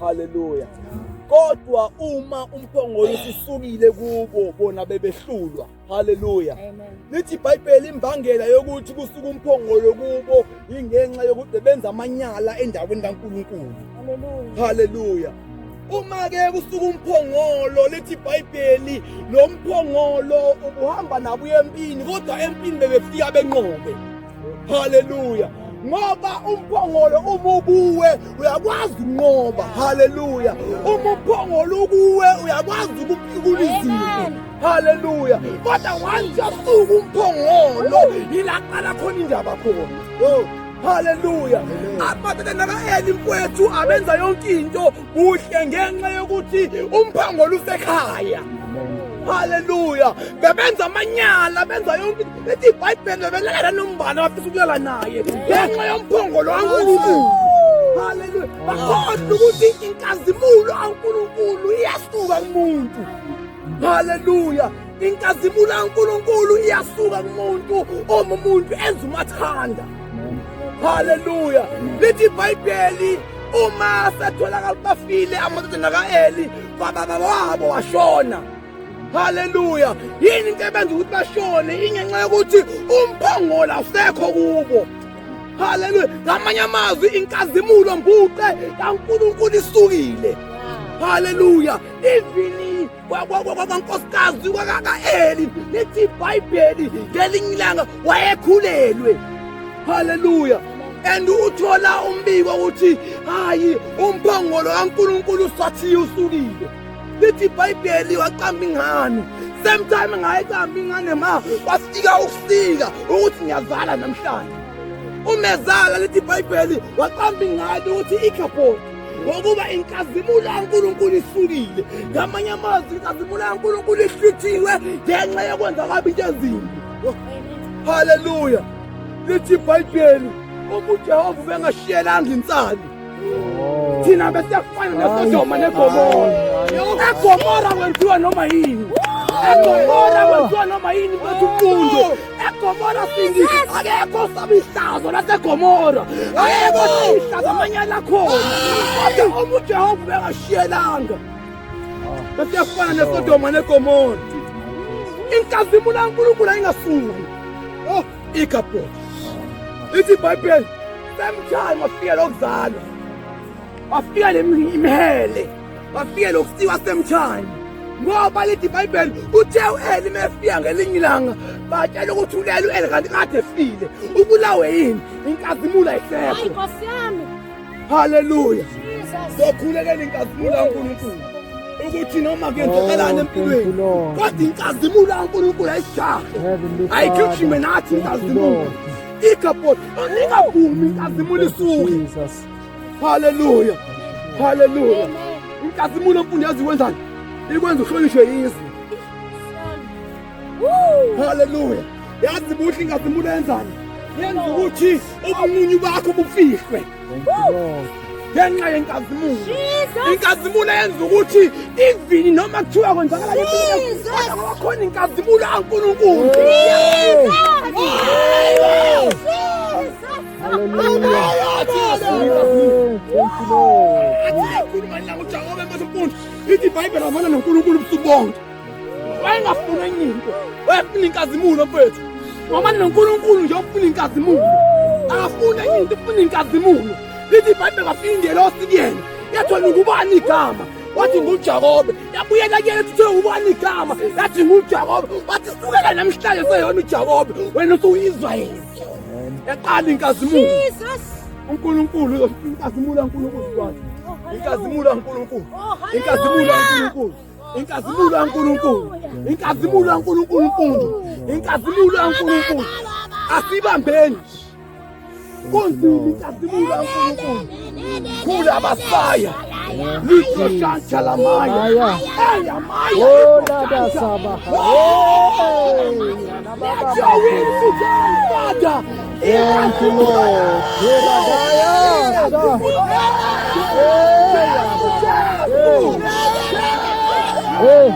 Haleluya. Kodwa uma umphongolo usisukile kubo bona bebehlulwa. Haleluya. Lithi iBhayibheli imbangela yokuthi kusuka umphongolo kubo ingenxa yokuthi benza amanyala endaweni kaNkulunkulu. Haleluya. Uma ke kusuka umphongolo lithi iBhayibheli lo mphongolo ubuhamba nabo empini kodwa empini bebefika benqobe. Haleluya. Ngoba umphongolo uma ubuwe uyakwazi ukunqoba. Haleluya. Uma umphongolo ukuwe uyakwazi ukuphikula izinto. Haleluya. Kodwa wanje asuka umphongolo ilaqala khona indaba khona. Haleluya. Amadodana kaEli mfowethu abenza yonke into kuhle ngenxa yokuthi umphongolo usekhaya. Haleluya. Bebenza amanyala benza yonke lethi iBhayibheli bebelala nombala bafisa ukulala naye ngenxa yomphongolo kaNkulunkulu. Haleluya. Bakhohlwa ukuthi inkazimulo kaNkulunkulu iyasuka kumuntu. Haleluya. Inkazimulo kaNkulunkulu iyasuka kumuntu uma umuntu enza umathanda. Haleluya. Lithi iBhayibheli uma satholakala bafile amadodana kaEli baba wabo washona. Haleluya. Yini into ebenza ukuthi bashone ingenxa yokuthi umphongolo awusekho kubo. Haleluya. Ngamanye amazwi inkazimulo mbuqe kaNkulunkulu isukile. Haleluya. Ivini kwankosikazi kaEli lithi iBhayibheli ngelinye ilanga wayekhulelwe. Haleluya. And uthola umbiko ukuthi hayi umphongolo kaNkulunkulu sathi usukile. Lithi iBhayibheli waqamba ingane. Same time ngayicamba ingane wafika ukusika ukuthi ngiyazala namhlanje. Umezala lithi iBhayibheli waqamba ingane ukuthi ikhabhoni. Ngokuba inkazimulo kaNkulunkulu isukile. Ngamanye amazwi inkazimulo kaNkulunkulu ihluthiwe ngenxa yokwenza kabi into ezimbi. Haleluya. Lithi iBhayibheli uJehova ubengashiyelanga insali. Thina besiyafana neSodoma neGomora. eGomora kwenziwa noma yini. eGomora kwenziwa noma yini mfethu umfundo. eGomora singi akekho sabihlazo laseGomora. Akekho sabihlazo amanyala khona. Kodwa uJehova ubengashiyelanga. Besiyafana neSodoma neGomora. Inkazimulo kaNkulunkulu ayingasuki. Ikhabhoni. Lithi iBhayibheli same time wafika lokuzalwa. Wafika imihele. Wafika lokusiwa same time. Ngoba lithi iBhayibheli uthe uEli mefika ngelinye ilanga batshela ukuthi uLeli uEli kanti kade efile. Ubulawe yini? Inkazimulo ayisekho. Hayi Nkosi yami. Haleluya. Sokhulekela inkazimulo kaNkulunkulu. Ukuthi noma kuyenzakalana empilweni kodwa inkazimulo kaNkulunkulu ayishahe. Ayigijime nathi inkazimulo. Ikhabhoni ningavumi inkazimulo isuke. Haleluya. Haleluya. Inkazimulo mfundo yazi wenzani? Ikwenza uhlonishwe yizwi. Haleluya. Yazi buhle inkazimulo yenzani? Yenza ukuthi ubumunyu bakho bufihlwe. Ngenxa yenkazimulo. Inkazimulo yenza ukuthi ivini noma kuthiwa kwenzakala empilweni khona inkazimulo kaNkulunkulu. Ithi iBhayibheli avana noNkulunkulu ubusuku bonke. Wayengafuna enye into. Wayefuna inkazimulo mfethu. Ngoba noNkulunkulu nje ufuna inkazimulo. Akafuna enye into, ufuna inkazimulo. Lithi iBhayibheli afingelosi kuyena. Yathola ngubani igama. Wathi nguJakobe. Yabuyela kuyena ethi ubani igama. Yathi nguJakobe. Wathi sukela namhlanje seyona uJakobe. Wena usuyizwayeli. Yaqala inkazimulo. uNkulunkulu inkazimulo kaNkulunkulu wathi. Inkazimulo kaNkulunkulu. Inkazimulo kaNkulunkulu. Inkazimulo kaNkulunkulu. Inkazimulo kaNkulunkulu mfundo. Inkazimulo kaNkulunkulu. Asibambeni. Kunzima inkazimulo kaNkulunkulu. Kula basaya. Lithi shanta la maya. Eya maya. Oh dada saba. Let your will be done, Father. Thank you, Lord. Hey,